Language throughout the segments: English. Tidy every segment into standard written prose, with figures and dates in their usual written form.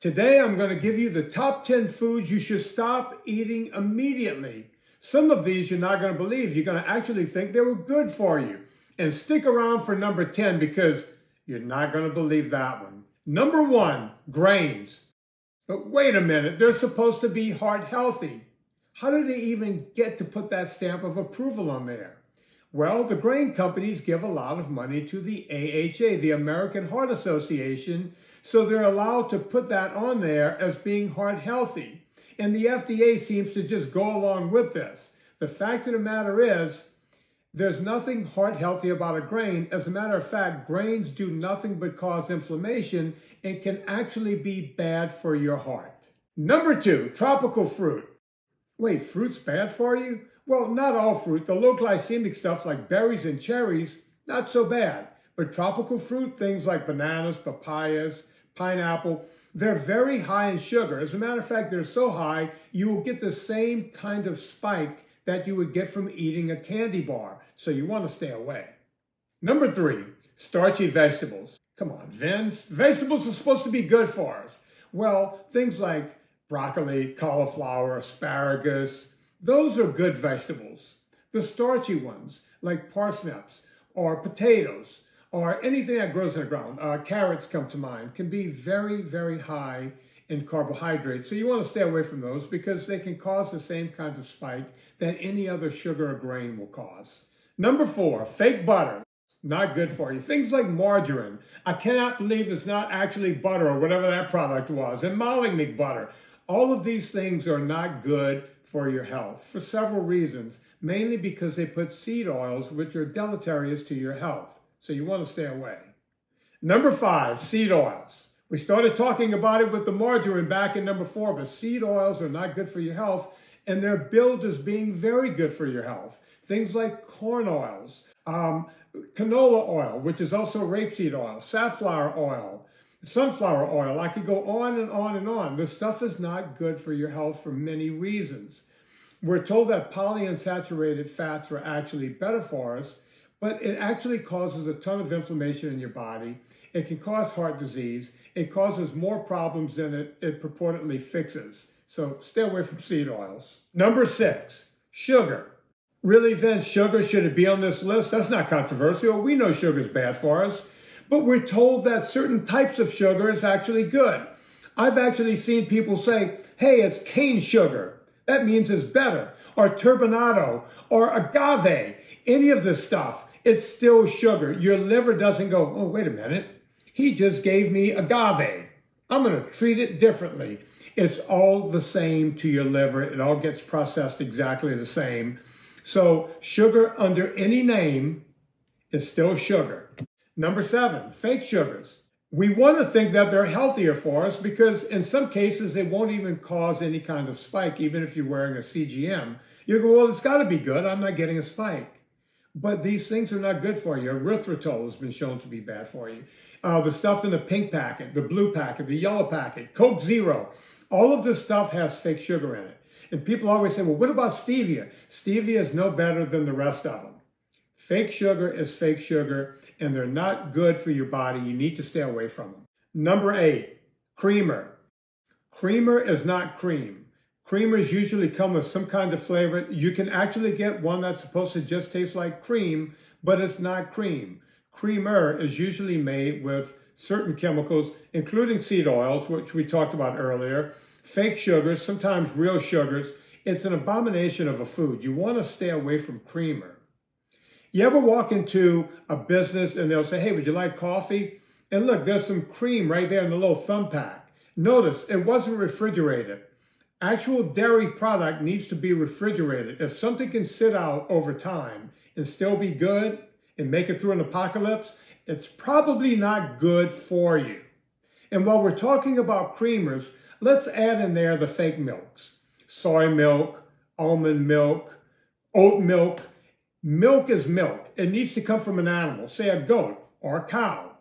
Today I'm going to give you the top 10 foods you should stop eating immediately. Some of these you're not going to believe. You're going to actually think they were good for you. And stick around for number 10 because you're not going to believe that one. Number 1, grains. But wait a minute, they're supposed to be heart healthy. How do they even get to put that stamp of approval on there? Well, the grain companies give a lot of money to the AHA, the American Heart Association, so they're allowed to put that on there as being heart healthy. And the FDA seems to just go along with this. The fact of the matter is, there's nothing heart healthy about a grain. As a matter of fact, grains do nothing but cause inflammation and can actually be bad for your heart. Number 2, tropical fruit. Wait, fruit's bad for you? Well, not all fruit. The low glycemic stuff like berries and cherries, not so bad. But tropical fruit, things like bananas, papayas, pineapple, they're very high in sugar. As a matter of fact, they're so high, you will get the same kind of spike that you would get from eating a candy bar. So you want to stay away. Number 3, starchy vegetables. Come on, Vince. Vegetables are supposed to be good for us. Well, things like broccoli, cauliflower, asparagus, those are good vegetables. The starchy ones, like parsnips or potatoes or anything that grows in the ground, carrots come to mind, can be very, very high in carbohydrates. So you want to stay away from those because they can cause the same kind of spike that any other sugar or grain will cause. Number 4, fake butter. Not good for you. Things like margarine. I cannot believe it's not actually butter or whatever that product was. And Molly butter. All of these things are not good for your health for several reasons, mainly because they put seed oils which are deleterious to your health. So you want to stay away. Number 5, seed oils. We started talking about it with the margarine back in number 4, but seed oils are not good for your health, and they're billed as being very good for your health. Things like corn oils, canola oil, which is also rapeseed oil, safflower oil, sunflower oil. I could go on and on and on. This stuff is not good for your health for many reasons. We're told that polyunsaturated fats are actually better for us, but it actually causes a ton of inflammation in your body. It can cause heart disease. It causes more problems than it purportedly fixes. So stay away from seed oils. Number 6, sugar. Really, Vince, sugar, should it be on this list? That's not controversial. We know sugar is bad for us. But we're told that certain types of sugar is actually good. I've actually seen people say, hey, it's cane sugar. That means it's better. Or turbinado, or agave, any of this stuff. It's still sugar. Your liver doesn't go, oh, wait a minute. He just gave me agave. I'm going to treat it differently. It's all the same to your liver. It all gets processed exactly the same. So sugar under any name is still sugar. Number 7, fake sugars. We want to think that they're healthier for us because in some cases they won't even cause any kind of spike, even if you're wearing a CGM. You go, well, it's got to be good. I'm not getting a spike. But these things are not good for you. Erythritol has been shown to be bad for you. The stuff in the pink packet, the blue packet, the yellow packet, Coke Zero, all of this stuff has fake sugar in it. And people always say, well, what about stevia? Stevia is no better than the rest of them. Fake sugar is fake sugar, and they're not good for your body. You need to stay away from them. Number 8, creamer. Creamer is not cream. Creamers usually come with some kind of flavor. You can actually get one that's supposed to just taste like cream, but it's not cream. Creamer is usually made with certain chemicals, including seed oils, which we talked about earlier, fake sugars, sometimes real sugars. It's an abomination of a food. You want to stay away from creamer. You ever walk into a business and they'll say, hey, would you like coffee? And look, there's some cream right there in the little thumb pack. Notice it wasn't refrigerated. Actual dairy product needs to be refrigerated. If something can sit out over time and still be good and make it through an apocalypse, it's probably not good for you. And while we're talking about creamers, let's add in there the fake milks. Soy milk, almond milk, oat milk. Milk is milk. It needs to come from an animal, say a goat or a cow.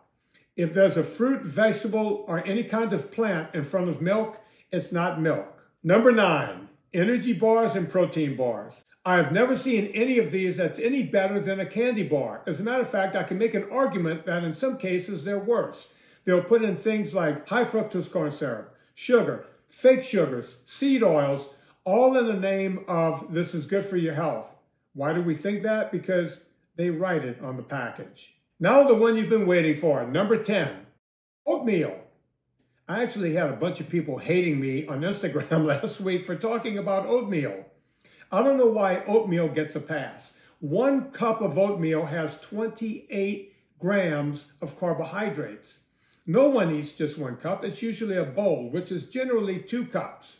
If there's a fruit, vegetable, or any kind of plant in front of milk, it's not milk. Number 9, energy bars and protein bars. I have never seen any of these that's any better than a candy bar. As a matter of fact, I can make an argument that in some cases they're worse. They'll put in things like high fructose corn syrup, sugar, fake sugars, seed oils, all in the name of this is good for your health. Why do we think that? Because they write it on the package. Now the one you've been waiting for, number 10, oatmeal. I actually had a bunch of people hating me on Instagram last week for talking about oatmeal. I don't know why oatmeal gets a pass. 1 cup of oatmeal has 28 grams of carbohydrates. No one eats just 1 cup. It's usually a bowl, which is generally 2 cups.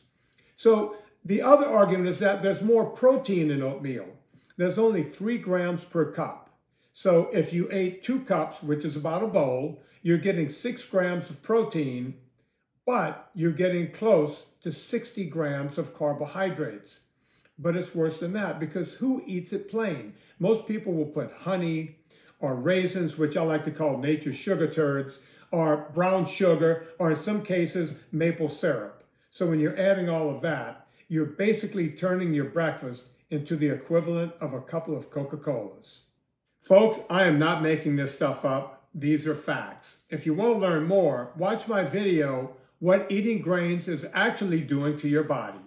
So the other argument is that there's more protein in oatmeal. There's only 3 grams per cup. So if you ate 2 cups, which is about a bowl, you're getting 6 grams of protein, but you're getting close to 60 grams of carbohydrates. But it's worse than that, because who eats it plain? Most people will put honey or raisins, which I like to call nature's sugar turds, or brown sugar, or in some cases, maple syrup. So when you're adding all of that, you're basically turning your breakfast into the equivalent of a couple of Coca-Colas. Folks, I am not making this stuff up. These are facts. If you want to learn more, watch my video, What Eating Grains is Actually Doing to Your Body.